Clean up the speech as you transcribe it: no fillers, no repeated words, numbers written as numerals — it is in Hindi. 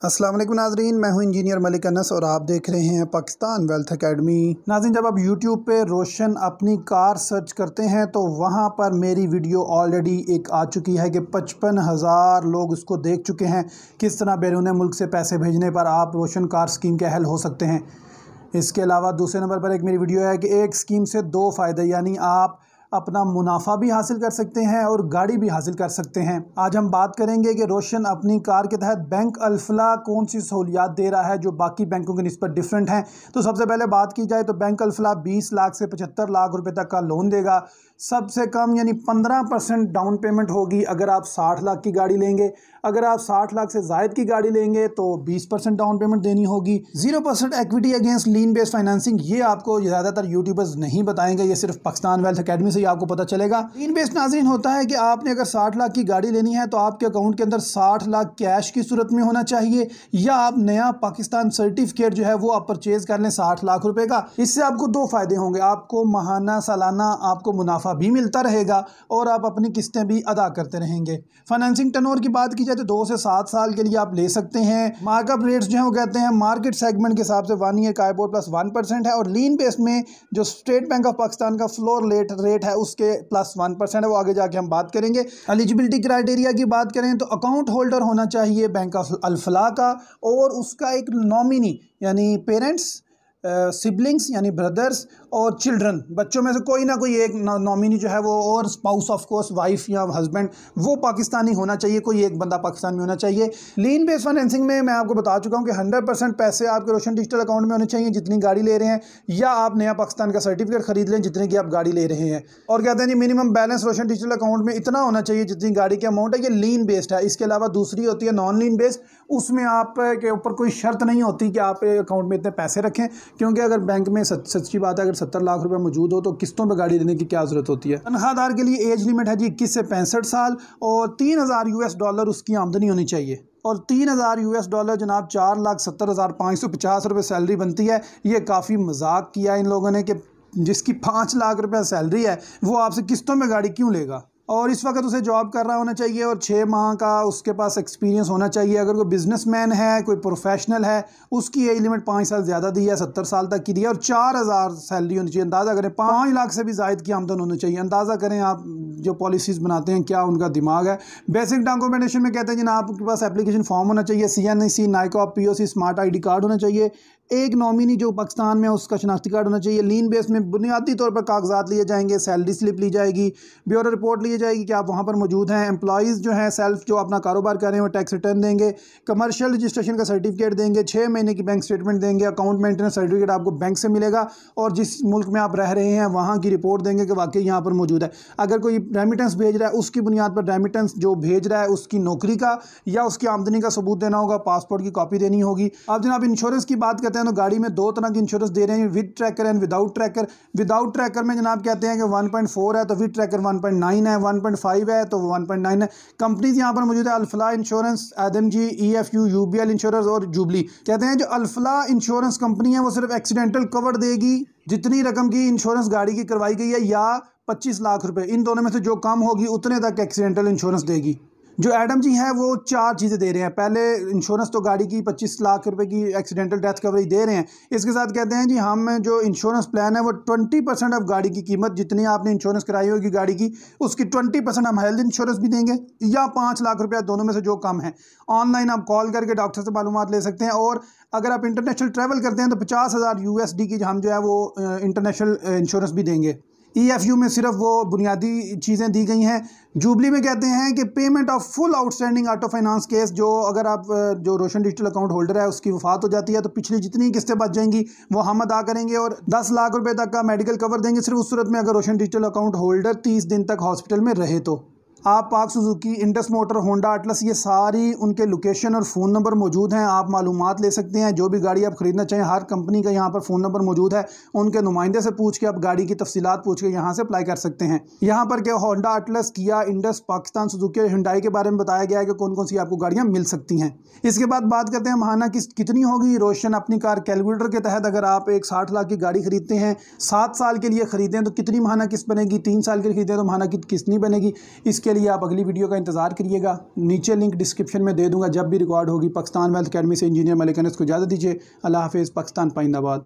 अस्सलाम वालेकुम नाज़रीन, मैं हूं इंजीनियर मलिक अनस और आप देख रहे हैं पाकिस्तान वेल्थ एकेडमी। नाज़रीन, जब आप यूट्यूब पे रोशन अपनी कार सर्च करते हैं तो वहां पर मेरी वीडियो ऑलरेडी एक आ चुकी है कि 55,000 लोग उसको देख चुके हैं। किस तरह बैरून मुल्क से पैसे भेजने पर आप रोशन कार स्कीम के अहल हो सकते हैं। इसके अलावा दूसरे नंबर पर एक मेरी वीडियो है कि एक स्कीम से दो फ़ायदे, यानी आप अपना मुनाफा भी हासिल कर सकते हैं और गाड़ी भी हासिल कर सकते हैं। आज हम बात करेंगे कि रोशन अपनी कार के तहत बैंक अल्फला कौन सी सहूलियात दे रहा है जो बाकी बैंकों के निस्बत डिफरेंट हैं। तो सबसे पहले बात की जाए तो बैंक अल्फला 20 लाख से 75 लाख रुपए तक का लोन देगा। सबसे कम यानी 15% डाउन पेमेंट होगी अगर आप 60 लाख की गाड़ी लेंगे। अगर आप 60 लाख से ज़ायद की गाड़ी लेंगे तो 20% डाउन पेमेंट देनी होगी। 0% इक्विटी अगेंस्ट लीन बेस्ड फाइनेंसिंग, ये आपको ज़्यादातर यूट्यूबर्स नहीं बताएंगे, ये सिर्फ पाकिस्तान वेल्थ एकेडमी से ही आपको पता चलेगा। लीन बेस्ड नाज़रीन होता है कि आपने अगर 60 लाख की गाड़ी लेनी है तो आपके अकाउंट के अंदर 60 लाख कैश की सूरत में होना चाहिए, या आप नया पाकिस्तान सर्टिफिकेट जो है वो आप परचेज कर लें 60 लाख रुपए का। इससे आपको दो फायदे होंगे, आपको माहाना सालाना आपको मुनाफा भी मिलता रहेगा और आप अपनी किस्तें भी अदा करते रहेंगे। फाइनेंसिंग टर्नओवर की बात की जाए तो 2 से 7 साल के लिए आप ले सकते हैं। मार्कअप रेट्स जो है वो कहते हैं मार्केट सेगमेंट के हिसाब से 1 ईयर काइबोर प्लस 1% है, और लीन बेस में जो स्टेट बैंक ऑफ पाकिस्तान का फ्लोर रेट है उसके प्लस 1% है, वो आगे जाके हम बात करेंगे। एलिजिबिलिटी क्राइटेरिया की बात करें तो अकाउंट होल्डर होना चाहिए बैंक ऑफ अल्फला का, और उसका एक नॉमिनी यानी पेरेंट्स, सिबलिंग्स यानी ब्रदर्स और चिल्ड्रन, बच्चों में से कोई ना कोई एक नॉमिनी जो है वो, और स्पाउस ऑफ कोर्स वाइफ या हस्बैंड, वो पाकिस्तानी होना चाहिए, कोई एक बंदा पाकिस्तान में होना चाहिए। लीन बेस्ड फाइनेंसिंग में मैं आपको बता चुका हूँ कि 100% पैसे आपके रोशन डिजिटल अकाउंट में होने चाहिए जितनी गाड़ी ले रहे हैं, या आप नया पाकिस्तान का सर्टिफिकेट खरीद लें जितने की आप गाड़ी ले रहे हैं। और कहते हैं जी मिनिमम बैलेंस रोशन डिजिटल अकाउंट में इतना होना चाहिए जितनी गाड़ी की अमाउंट है। ये लीन बेस्ड है। इसके अलावा दूसरी होती है नॉन लीन बेस्ड, उसमें आप के ऊपर कोई शर्त नहीं होती कि आप अकाउंट में इतने पैसे रखें, क्योंकि अगर बैंक में सच्ची बात है अगर 70 लाख रुपए मौजूद हो तो किस्तों पे गाड़ी लेने की क्या जरूरत होती है। तनख्वाहदार के लिए एज लिमिट है जी 21 से 65 साल, और $3,000 उसकी आमदनी होनी चाहिए। और $3,000 जनाब 4,70,550 रुपये सैलरी बनती है। ये काफ़ी मजाक किया इन लोगों ने कि जिसकी 5 लाख रुपये सैलरी है वो आपसे किस्तों में गाड़ी क्यों लेगा। और इस वक्त उसे जॉब कर रहा होना चाहिए और 6 माह का उसके पास एक्सपीरियंस होना चाहिए। अगर कोई बिजनेसमैन है, कोई प्रोफेशनल है, उसकी एज लिमिट 5 साल ज़्यादा दी है, 70 साल तक की दी है, और 4,000 सैलरी होनी चाहिए। अंदाज़ा करें 5 लाख से भी ज़ायद की आमदन होनी चाहिए। अंदाज़ा करें आप जो पॉलिसीज़ बनाते हैं क्या उनका दिमाग है। बेसिक डॉक्यूमेंटेशन में कहते हैं जी ना आपके पास एप्लीकेशन फॉर्म होना चाहिए, CNC, NICOP, POC, smart ID card होना चाहिए, एक नॉमिनी जो पाकिस्तान में उसका शनाख्ती कार्ड होना चाहिए। लीन बेस में बुनियादी तौर पर कागजात लिए जाएंगे, सैलरी स्लिप ली जाएगी, ब्यूरो रिपोर्ट ली जाएगी कि आप वहाँ पर मौजूद हैं। एम्प्लॉइज़ जो हैं सेल्फ जो अपना कारोबार कर रहे हैं वो टैक्स रिटर्न देंगे, कमर्शियल रजिस्ट्रेशन का सर्टिफिकेट देंगे, 6 महीने की बैंक स्टेटमेंट देंगे, अकाउंट मेंटेनेंस सर्टिफिकेट आपको बैंक से मिलेगा, और जिस मुल्क में आप रह रहे हैं वहाँ की रिपोर्ट देंगे कि वाकई यहाँ पर मौजूद है। अगर कोई रेमिटेंस भेज रहा है उसकी बुनियाद पर रेमिटेंस जो भेज रहा है उसकी नौकरी का या उसकी आमदनी का सबूत देना होगा, पासपोर्ट की कॉपी देनी होगी। अब जनाब इंश्योरेंस की बात करते हैं तो गाड़ी में 2 तरह की इंश्योरेंस दे रहे हैं, with tracker and without tracker. Without tracker में जनाब कहते हैं कि 1.4 है, तो विद ट्रैकर 1.9 है, 1.5 है तो 1.9 है। कंपनीज यहाँ पर मौजूद है Alfalah insurance, ADMG, EFU, UBL insurance और जुबली। कहते हैं जो अल्फला इंश्योरेंस कंपनी है वो सिर्फ एक्सीडेंटल कवर देगी जितनी रकम की इंश्योरेंस गाड़ी की करवाई गई है, या 25 लाख रुपए, इन दोनों में से जो कम होगी उतने तक एक्सीडेंटल इंश्योरेंस देगी। जो ADMG है वो 4 चीज़ें दे रहे हैं। पहले इंश्योरेंस तो गाड़ी की 25 लाख रुपए की एक्सीडेंटल डेथ कवरेज दे रहे हैं। इसके साथ कहते हैं जी हम जो इंश्योरेंस प्लान है वो 20% ऑफ गाड़ी की कीमत, जितनी आपने इंश्योरेंस कराई होगी गाड़ी की उसकी 20% हम हेल्थ इंश्योरेंस भी देंगे, या 5 लाख रुपया, दोनों में से जो कम है। ऑनलाइन आप कॉल करके डॉक्टर से मालूमात ले सकते हैं। और अगर आप इंटरनेशनल ट्रैवल करते हैं तो $50,000 की हम जो है वो इंटरनेशनल इंश्योरेंस भी देंगे। EFU में सिर्फ वो बुनियादी चीज़ें दी गई हैं। जुबली में कहते हैं कि payment of full outstanding auto finance case, जो अगर आप जो रोशन डिजिटल अकाउंट होल्डर है उसकी वफात हो जाती है तो पिछली जितनी किस्तें बच जाएंगी वो हम अदा करेंगे, और 10 लाख रुपए तक का मेडिकल कवर देंगे सिर्फ उस सूरत में अगर रोशन डिजिटल अकाउंट होल्डर 30 दिन तक हॉस्पिटल में रहे तो। आप पाक Suzuki, Indus motor, Honda atlas, ये सारी उनके लोकेशन और फ़ोन नंबर मौजूद हैं। आप मालूमात ले सकते हैं। जो भी गाड़ी आप ख़रीदना चाहें हर कंपनी का यहाँ पर फ़ोन नंबर मौजूद है। उनके नुमाइंदे से पूछ के आप गाड़ी की तफसीलात पूछ के यहाँ से अप्लाई कर सकते हैं। यहाँ पर क्या होंडा अटलस, किया, इंडस, पाकिस्तान सुजुकी और हुंडई के बारे में बताया गया है कि कौन कौन सी आपको गाड़ियाँ मिल सकती हैं। इसके बाद बात करते हैं माहाना कितनी होगी। रोशन अपनी कार कैलकुलेटर के तहत अगर आप एक 60 लाख की गाड़ी खरीदते हैं, 7 साल के लिए ख़रीदें तो कितनी माहाना किस्त बनेगी, 3 साल के लिए खरीदें तो माहाना किस्त नहीं बनेगी। इसके इसके लिए आप अगली वीडियो का इंतज़ार करिएगा। नीचे लिंक डिस्क्रिप्शन में दे दूँगा, जब भी रिकॉर्ड होगी। पाकिस्तान वेल्थ अकेडमी से इंजीनियर मलिक अनस को इजाज़त दीजिए। अल्लाह हाफ़िज़। पाकिस्तान पाइंदाबाद।